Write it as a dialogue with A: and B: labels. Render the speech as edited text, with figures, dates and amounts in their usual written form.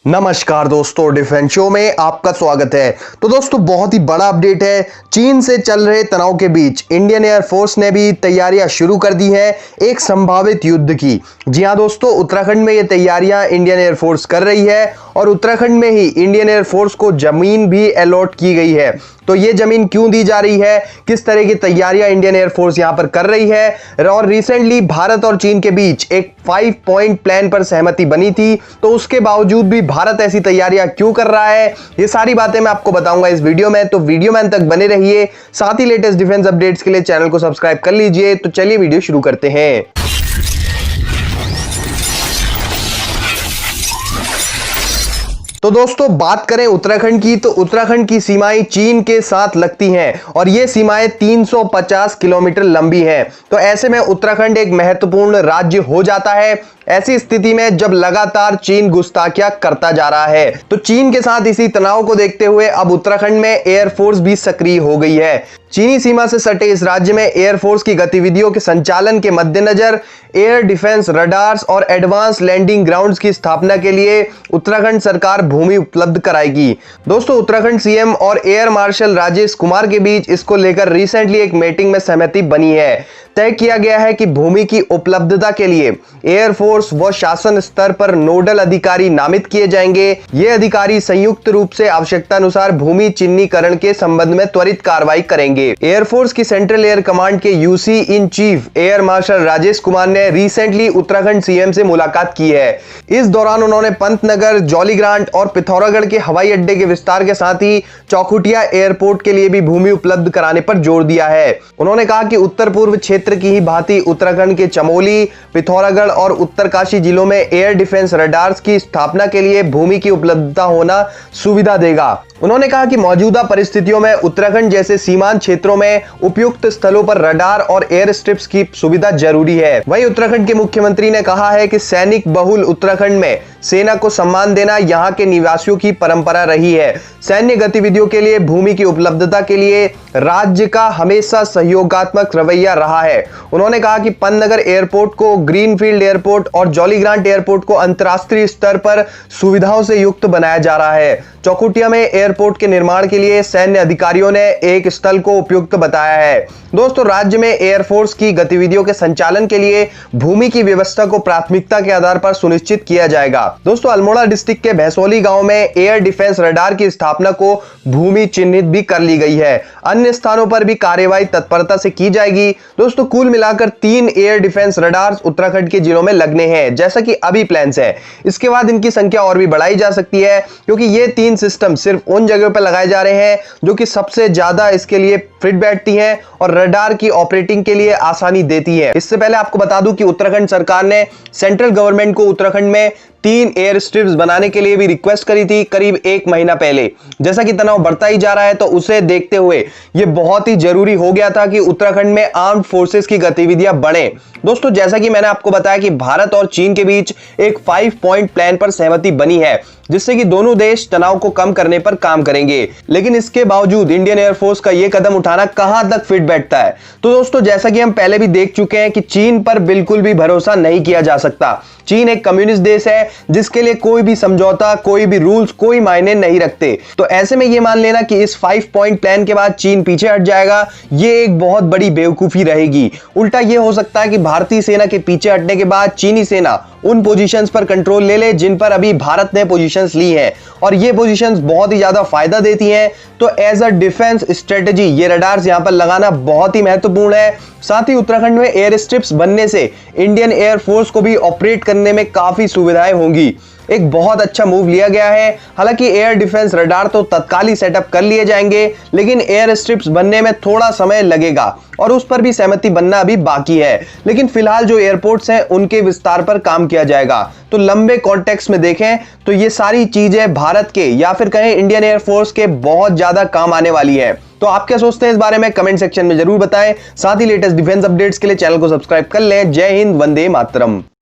A: नमस्कार दोस्तों, defence show में आपका स्वागत है। तो दोस्तों, बहुत ही बड़ा अपडेट है। चीन से चल रहे तनाव के बीच इंडियन एयरफोर्स ने भी तैयारियां शुरू कर दी है एक संभावित युद्ध की। जी हां दोस्तों, उत्तराखंड में ये तैयारियां इंडियन एयरफोर्स कर रही है और उत्तराखंड में ही इंडियन एयरफोर्स को जमीन भी अलॉट की गई है। तो ये जमीन क्यों दी जा रही है, किस तरह की तैयारियां इंडियन एयरफोर्स यहां पर कर रही है और रिसेंटली भारत और चीन के बीच एक 5 पॉइंट प्लान पर सहमति बनी थी, तो उसके बावजूद भी भारत ऐसी तैयारियां क्यों कर रहा है, ये सारी बातें मैं आपको बताऊंगा इस वीडियो में। तो वीडियो में अंत तक बने रहिए। साथ ही लेटेस्ट डिफेंस अपडेट्स के लिए चैनल को सब्सक्राइब कर लीजिए। तो चलिए वीडियो शुरू करते हैं। तो दोस्तों, बात करें उत्तराखंड की, तो उत्तराखंड की सीमाएं चीन के साथ लगती हैं और ये सीमाएं 350 किलोमीटर लंबी हैं। तो ऐसे में उत्तराखंड एक महत्वपूर्ण राज्य हो जाता है ऐसी स्थिति में जब लगातार चीन गुस्ताखियां करता जा रहा है। तो चीन के साथ इसी तनाव को देखते हुए अब उत्तराखंड में एयरफोर्स भी सक्रिय हो गई है। चीनी सीमा से सटे इस राज्य में एयरफोर्स की गतिविधियों के संचालन के मद्देनजर एयर डिफेंस रडार्स और एडवांस लैंडिंग ग्राउंड्स की स्थापना के लिए उत्तराखंड सरकार भूमि उपलब्ध कराएगी। दोस्तों, उत्तराखंड सीएम और एयर मार्शल राजेश कुमार के बीच इसको लेकर रिसेंटली एक मीटिंग में सहमति बनी है। तय किया गया है कि भूमि की उपलब्धता के लिए एयरफोर्स व शासन स्तर पर नोडल अधिकारी नामित किए जाएंगे। ये अधिकारी संयुक्त रूप से आवश्यकता अनुसार भूमि चिन्हीकरण के संबंध में त्वरित कार्रवाई करेंगे। एयरफोर्स की सेंट्रल एयर कमांड के UC in chief air marshal Rajesh Kumar ने रिसेंटली उत्तराखंड सीएम से मुलाकात की है। इस दौरान उन्होंने पंतनगर, जौलीग्रांट और पिथौरागढ़ के हवाई अड्डे के विस्तार के साथ ही चौखुटिया एयरपोर्ट के लिए भी भूमि उपलब्ध कराने पर जोर दिया है। उन्होंने कहा कि उत्तर पूर्व क्षेत्र की ही भांति उत्तराखंड के चमोली, पिथौरागढ़ और उत्तरकाशी जिलों में एयर डिफेंस रडार्स की स्थापना के लिए भूमि की उपलब्धता होना सुविधा देगा। उन्होंने कहा कि मौजूदा परिस्थितियों में उत्तराखंड जैसे सीमांत क्षेत्रों में उपयुक्त स्थलों पर रडार और एयर स्ट्रिप्स की सुविधा जरूरी है। वहीं उत्तराखंड के मुख्यमंत्री ने कहा है कि सैनिक बहुल उत्तराखंड में सेना को सम्मान देना यहां के निवासियों की परंपरा रही है। सैन्य गतिविधियों के लिए भूमि की उपलब्धता के लिए राज्य का हमेशा सहयोगात्मक रवैया रहा है। उन्होंने कहा कि पंतनगर एयरपोर्ट को ग्रीनफील्ड एयरपोर्ट और जौलीग्रांट एयरपोर्ट को अंतर्राष्ट्रीय स्तर पर सुविधाओं से युक्त बनाया जा रहा है। चौखुटिया में एयरपोर्ट के निर्माण के लिए सैन्य अधिकारियों ने एक स्थल को उपयुक्त बताया है। दोस्तों, राज्य में एयरफोर्स की गतिविधियों के संचालन के लिए भूमि की व्यवस्था को प्राथमिकता के आधार पर सुनिश्चित किया जाएगा। दोस्तों, अल्मोड़ा डिस्ट्रिक्ट के भैसोली गांव में एयर डिफेंस रडार की स्थापना को भूमि चिन्हित भी कर ली गई है। अन्य स्थानों पर भी कार्यवाही तत्परता से की जाएगी। दोस्तों, कुल मिलाकर 3 एयर डिफेंस रडार्स उत्तराखंड के जिलों में लगने हैं, जैसा कि अभी प्लान्स है। इसके बाद इनकी संख्या और भी बढ़ाई जा सकती है, क्योंकि ये 3 सिस्टम सिर्फ उन जगहों पर लगाए जा रहे हैं जो कि सबसे ज्यादा इसके लिए फिट बैठती हैं और रडार की ऑपरेटिंग के लिए आसानी देती है। इससे पहले आपको बता दूं कि उत्तराखंड सरकार ने सेंट्रल गवर्नमेंट को उत्तराखंड में 3 एयर स्ट्रिप्स बनाने के लिए भी रिक्वेस्ट करी थी करीब 1 महीना पहले। जैसा कि तनाव बढ़ता ही जा रहा है, तो उसे देखते हुए यह बहुत ही जरूरी हो गया था कि उत्तराखंड में आर्म्ड फोर्सेस की गतिविधियां बढ़े। दोस्तों, जैसा कि मैंने आपको बताया कि भारत और चीन के बीच एक 5 पॉइंट प्लान पर सहमति बनी है, जिससे कि दोनों देश तनाव को कम करने पर काम करेंगे। लेकिन इसके बावजूद इंडियन एयरफोर्स का यह कदम उठाना कहां तक फिट बैठता है? तो दोस्तों, जैसा कि हम पहले भी देख चुके हैं कि चीन पर बिल्कुल भी भरोसा नहीं किया जा सकता। चीन एक कम्युनिस्ट देश है जिसके लिए कोई भी समझौता, कोई भी रूल्स कोई मायने नहीं रखते। तो ऐसे में यह मान लेना कि इस 5 पॉइंट प्लान के बाद चीन पीछे हट जाएगा, यह एक बहुत बड़ी बेवकूफी रहेगी। उल्टा यह हो सकता है कि भारतीय सेना के पीछे हटने के बाद चीनी सेना उन पोजीशंस पर कंट्रोल ले ले जिन पर अभी भारत ने पोजीशंस ली हैं, और ये पोजीशंस बहुत ही ज्यादा फायदा देती हैं। तो एज अ डिफेंस स्ट्रेटजी ये रडार्स यहां पर लगाना बहुत ही महत्वपूर्ण है। साथ ही उत्तराखंड में एयर स्ट्रिप्स बनने से इंडियन एयरफोर्स को भी ऑपरेट करने में काफी सुविधाएं होंगी। एक बहुत अच्छा मूव लिया गया है। हालांकि एयर डिफेंस रडार तो तत्काल ही सेटअप कर लिए जाएंगे, लेकिन एयर स्ट्रिप्स बनने में थोड़ा समय लगेगा और उस पर भी सहमति बनना अभी बाकी है। लेकिन फिलहाल जो एयरपोर्ट्स हैं उनके विस्तार पर काम किया जाएगा। तो लंबे कॉन्टेक्स्ट में देखें तो ये सारी चीजें भारत के या फिर कहें इंडियन एयरफोर्स के बहुत ज्यादा काम आने वाली है। तो आप क्या सोचते हैं इस बारे में कमेंट सेक्शन में जरूर बताएं। साथ ही लेटेस्ट डिफेंस अपडेट्स के लिए चैनल को सब्सक्राइब कर लें। जय हिंद, वंदे मातरम।